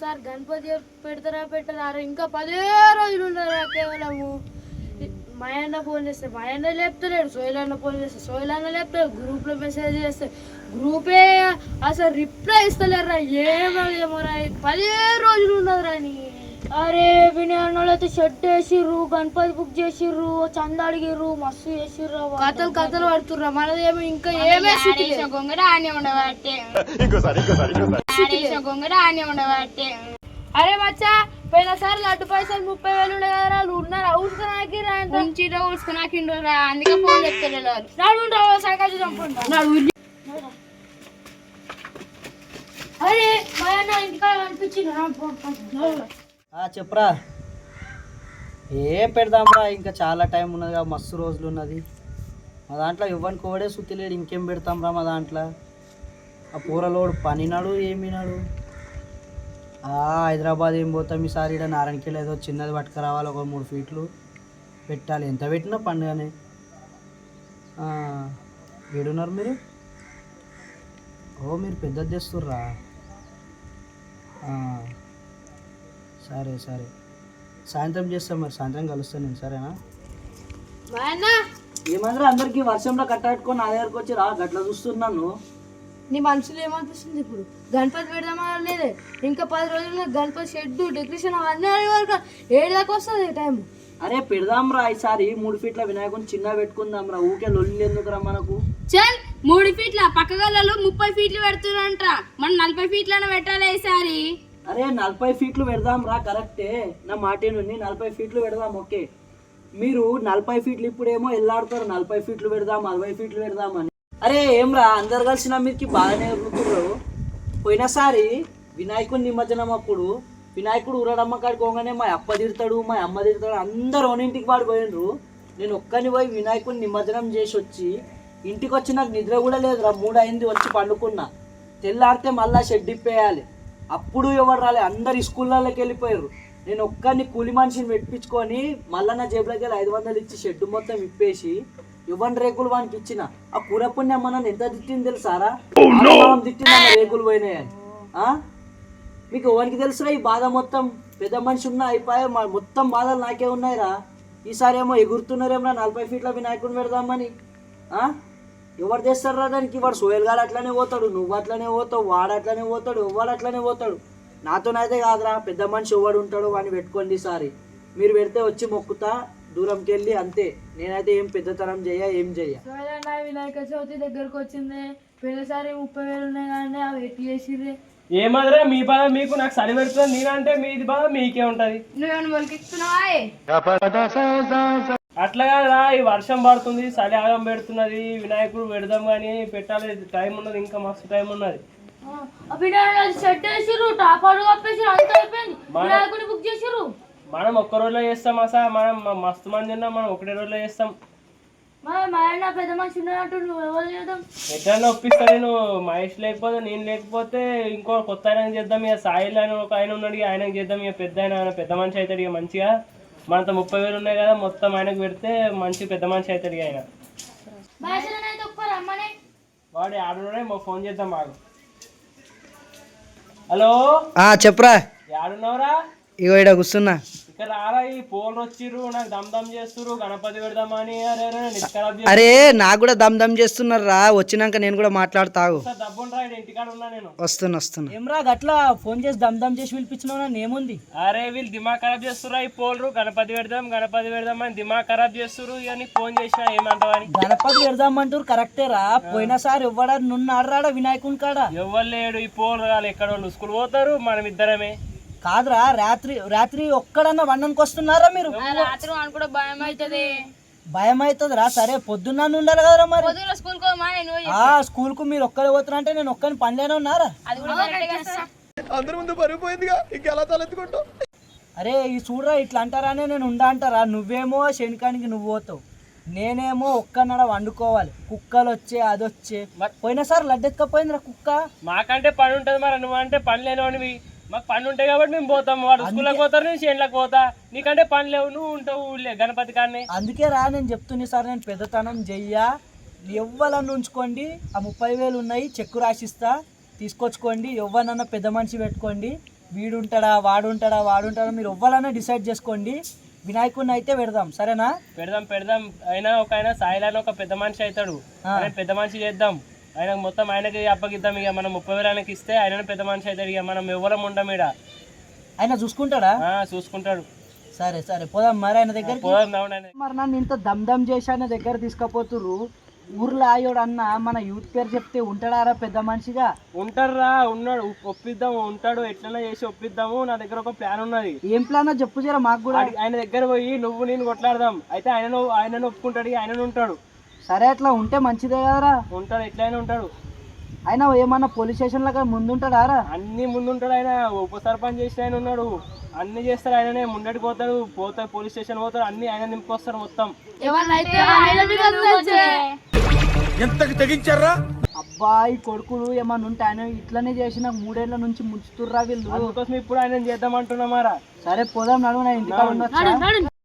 Sir Ganapati పెడతారా పెట్టారా ఇంకా 10 రోజులు ఉన్నారా కేవలము. మా అన్న ఫోన్ చేస్తే మా అన్న లేపుతలేడు, సోయల్ అన్న ఫోన్ చేస్తే సోయల్ అన్న లేపుతాడు, గ్రూప్లో మెసేజ్ చేస్తే గ్రూపే అసలు రిప్లై ఇస్తలేరా. ఏమోరా 10 రోజులు ఉన్నదిరా అని. అరే వినయ్ అయితే షెడ్ వేసిర్రు, గణపతి బుక్ చేసిర్రు, చంద అడిగిర్రు, మస్తు చేసిర్రు, కథలు పడుతుర్రా. మనదేమో ఇంకా ఏమే గొంగడ ఆనే ఉండబట్టే గొంగడ ఆనే ఉండబట్టే. అరే మచ్చా పోయినసారి లడ్డు పైసలు 30,000 ఉండే కదా, ఉన్నారా ఊసుకున్నాకిరా ఊసుకున్నాకిండ్రా, అందుకే ఫోన్ చెప్తలేదు. నాడు సైకాలజీ చంపుకుంటా. అరే మా అన్న ఇంటికాడ అనిపించింది. చెప్పరా ఏం పెడదాంరా, ఇంకా చాలా టైం ఉన్నదిగా, మస్తు రోజులు ఉన్నది. మా దాంట్లో ఇవ్వనికి కోడే సుత్తిలేడు, ఇంకేం పెడతాంరా మా దాంట్లో. ఆ పూరలోడు పనినాడు ఏమినాడు. హైదరాబాద్ ఏం పోతాం ఈసారి, ఇక్కడ నారాయణకెళ్ళి ఏదో చిన్నది పట్టుకురావాలి, ఒక 3 ఫీట్లు పెట్టాలి. ఎంత పెట్టినా పండుగనే. ఏడున్నారు మీరు? మీరు పెద్దది చేస్తుర్రా? సరే సరే, సాయంత్రం చేస్తాం మరి, సాయంత్రం కలుస్తాను నేను, సరేనా? ఏమంటారా అందరికి వర్షంలో కట్టబెట్టుకొని నా దగ్గరకు వచ్చి రా, గట్ల చూస్తున్నాను. నీ మనసులో ఏమనిపిస్తుంది ఇప్పుడు? గణపతి పెడదామా లేదే, ఇంకా 10 రోజుల్లో గణపతి షెడ్ డెకరేషన్ అవన్నీ వరకు 7 దాకా వస్తుంది టైం. అరే పెడదాం రా ఈసారి, 3 ఫీట్ల వినాయకుని చిన్న పెట్టుకుందాం రా, ఊకే లొల్లి ఎందుకురా మనకు. చల్ 3 ఫీట్ల పక్కగలలో 30 ఫీట్లు పెడుతున్నంట, మనం 40 ఫీట్లను పెట్టాలి ఈసారి. అరే 40 ఫీట్లు పెడదాం రా, కరెక్టే, నా మాటేనుండి 40 ఫీట్లు పెడదాం. ఓకే, మీరు 40 ఫీట్లు ఇప్పుడేమో ఎల్లాడుతారు, 40 ఫీట్లు పెడదాం 60 ఫీట్లు పెడదాం అని. అరే ఏం రా అందరు కలిసి నా మీదకి బాగానే ఎరుగుతున్నారు. పోయినసారి వినాయకుడి నిమజ్జనం అప్పుడు వినాయకుడు ఊరడమ్మ కాడికి పోగానే మా అప్ప తిడతాడు, మా అమ్మ తిడతాడు, అందరు ఓనింటికి వాడు పోయినరు. నేను ఒక్కని పోయి వినాయకుడిని నిమజ్జనం చేసి వచ్చి ఇంటికి వచ్చి నాకు నిద్ర కూడా లేదురా, 3 అయింది, వచ్చి పండుకున్నా. తెల్లారితే మళ్ళా షెడ్ ఇప్పేయాలి, అప్పుడు ఎవరు రాలే, అందరు స్కూళ్ళలోకి వెళ్ళిపోయారు. నేను ఒక్కరిని కూలి మనిషిని పెట్టించుకొని మళ్ళీ నా జేబులోకి వెళ్ళి 500 ఇచ్చి షెడ్ మొత్తం ఇప్పేసి ఇవ్వని రేకులు వానికి ఇచ్చిన. ఆ కూరపుణ్యం మనల్ని ఎంత తిట్టింది తెలుసారా, తిట్టిందన్న రేకులు పోయినాయని. మీకు ఎవరికి తెలుసురా ఈ బాధ మొత్తం? పెద్ద మనిషి ఉన్నా అయిపోయా, మొత్తం బాధలు నాకే ఉన్నాయిరా. ఈసారి ఏమో ఎగురుతున్నారేమో 40 ఫీట్ల వినాయకుడిని పెడదామని. ఎవరు చేస్తారా దానికి? వాడు సోయల్ గాడు అట్లనే పోతాడు, నువ్వు అట్లనే పోతావు, వాడు అట్లనే పోతాడు, ఎవడు అట్లనే పోతాడు. నాతోనైతే కాదురా, పెద్ద మనిషి ఎవడు ఉంటాడు వాడిని పెట్టుకోండి ఈసారి. మీరు పెడితే వచ్చి మొక్కుతా దూరంకి వెళ్ళి, అంతే. నేనైతే ఏం పెద్దతనం ఏం చెయ్య. వినాయక చవితి దగ్గరకు వచ్చింది, పోయినసారి 30,000 ఉన్నాయి కానీ అవి ఎట్టి చేసిర్రే. ఏమాదిరా మీ బాధ మీకు, నాకు సరి పెడుతుంది. నేనంటే మీది బాధ మీకే ఉంటది. నువ్వేమైనా మొలికిస్తున్నావా? అట్లా కాదురా, ఈ వర్షం పడుతుంది, చలి ఆగం పెడుతున్నది, వినాయకుడు పెడదాం కానీ పెట్టాలి, టైం ఉన్నది, ఇంకా మస్తు టైం ఉన్నది. మనం ఒక్క రోజులో చేస్తాం అసలు, మనం మస్తు మంది ఉన్నాం, మనం ఒకటే రోజులో చేస్తాం. పెద్ద మనిషి ఎట్లా ఒప్పిస్తా నేను, మహేష్ లేకపోతే నేను లేకపోతే ఇంకో కొత్త ఆయన చేద్దాం. ఇక సాయిల్ అని ఒక ఆయన ఉన్నాడు, ఆయనకు చేద్దాం. ఇక పెద్ద ఆయన పెద్ద మనిషి అవుతాడు ఇక మంచిగా. మనతో 30,000 ఉన్నాయి కదా, మొత్తం ఆయనకు పెడితే మంచి పెద్ద మనిషి అవుతాడు ఇక ఆయన. వాడు ఆడున్నాడే, మా ఫోన్ చేద్దాం బాగు. హలో చెప్పరా? ఆడున్నావురా? ఇగో ఇక్కడ కూర్చున్నా. ఇక్కడ రారా, ఈ పోలు వచ్చిర్రు, నాకు దమ్ దమ్ చేస్తురు, గణపతి పెడదామని. అరే నాకు కూడా దమ్ దమ్ చేస్తున్నారు రా, వచ్చినాక నేను కూడా మాట్లాడతాగు. డబ్బుండ్రా, ఇంటికాడ ఉన్నా నేను. వస్తున్నా. ఏమ్రా గట్లా ఫోన్ చేసి దమ్ దమ్ చేసి పిలిపించిన ఏముంది? అరే వీళ్ళు దిమాగ్ ఖరాబ్ చేస్తురా, ఈ పోలు గణపతి పెడదాం అని దిమాగ్ ఖరాబ్ చేస్తురు. ఇక నీకు ఫోన్ చేసినా ఏమంటావని. గణపతి పెడదామంటారు కరెక్టే రా, పోయినసారి ఎవ్వడా నున్ను ఆడరాడా వినాయకుని కాడ? ఎవ్వరు లేడు, ఈ పోలు రాలి ఎక్కడ వాళ్ళు స్కూల్ పోతారు, మనం ఇద్దరమే. కాదురా, రాత్రి ఒక్కడన్నా వండనికి వస్తున్నారా మీరు? రాత్రి కూడా భయం అవుతుంది. భయం అవుతుందిరా, సరే పొద్దున్న ఉండాలి కదరా మరి. స్కూల్ కు మీరు ఒక్కరే పోతున్నా అంటే నేను ఒక్కని పనిలేనే ఉన్నారా? అరే ఈ చూడరా, ఇట్లా అంటారానే నేను ఉండా అంటారా? నువ్వేమో శనికానికి నువ్వు పోతావు, నేనేమో ఒక్కనడ వండుకోవాలి, కుక్కలు వచ్చే అదొచ్చే. పోయినసారి లడ్డెత్తుకపోయిందిరా కుక్క. మాకంటే పని ఉంటుంది మరి, నువ్వు అంటే పని లేనివి. మాకు పని ఉంటాయి కాబట్టి మేము పోతాం, వాడు స్కూల్కి పోతారు, నేను చేనులకు పోతా. నీకంటే పని లేవు, నువ్వు ఉంటావు ఊళ్ళే గణపతి కానీ. అందుకే రా నేను చెప్తున్నా సార్, నేను పెద్దతనం చెయ్యా, ఎవ్వరన్నా ఉంచుకోండి. ఆ 30,000 ఉన్నాయి, చెక్కు రాసిస్తా, తీసుకొచ్చుకోండి. ఎవ్వరన్నా పెద్ద మనిషి పెట్టుకోండి, వీడుంటాడా వాడుంటాడా మీరు ఎవ్వాలన్నా డిసైడ్ చేసుకోండి. వినాయకుడిని అయితే పెడదాం, సరేనా? పెడదాం. అయినా ఒక ఆయన సాయిలని ఒక పెద్ద మనిషి అవుతాడు, ఆయన పెద్ద మనిషి చేద్దాం. ఆయన మొత్తం ఆయనకి అప్పగిద్దాం. ఇక మనం 30,000 ఆయనకి ఇస్తే ఆయన పెద్ద మనిషి అవుతాడు. ఇక మనం ఎవరం ఉండం ఇడ. ఆయన చూసుకుంటాడా? చూసుకుంటాడు. సరే పోదాం మరి ఆయన దగ్గర. మరి నన్ను ఇంత దమ్ చేసి ఆయన దగ్గర తీసుకుపోతుర్రు. ఊర్లో ఆయోడు అన్న మన యూత్ పేరు చెప్తే ఉంటాడారా పెద్ద మనిషిగా? ఉంటారా? ఉన్నాడు, ఒప్పిద్దాము. ఉంటాడు, ఎట్లైనా చేసి ఒప్పిద్దాము. నా దగ్గర ఒక ప్లాన్ ఉన్నది. ఏం ప్లాన్ చెప్పు జరా మాకు కూడా. ఆయన దగ్గర పోయి నువ్వు నేను కొట్లాడదాం. అయితే ఆయన ఒప్పుకుంటాడు, ఆయన ఉంటాడు. సరే అట్లా ఉంటే మంచిదే కదరా. ఉంటాడు, ఎట్లయినా ఉంటాడు. ఆయన ఏమన్నా పోలీస్ స్టేషన్ లాగా ముందుంటాడా? అన్ని ముందుంటాడు. ఆయన ఉప సర్పంచ్ చేసిన ఆయన ఉన్నాడు, అన్ని చేస్తారు. ఆయననే ముందడికి పోతాడు పోలీస్ స్టేషన్ పోతాడు, అన్ని ఆయన నింపుకొస్తారు మొత్తం. అబ్బాయి కొడుకులు ఏమన్నా ఉంటే ఆయన ఇట్లనే చేసిన 3 ఏళ్ల నుంచి ముంచుతుర్రా వీళ్ళు. అందుకోసం ఇప్పుడు ఆయన చేద్దాం అంటున్నామారా. సరే పోదాం, నడువు. నా ఇంటికాడ ఉండొచ్చా?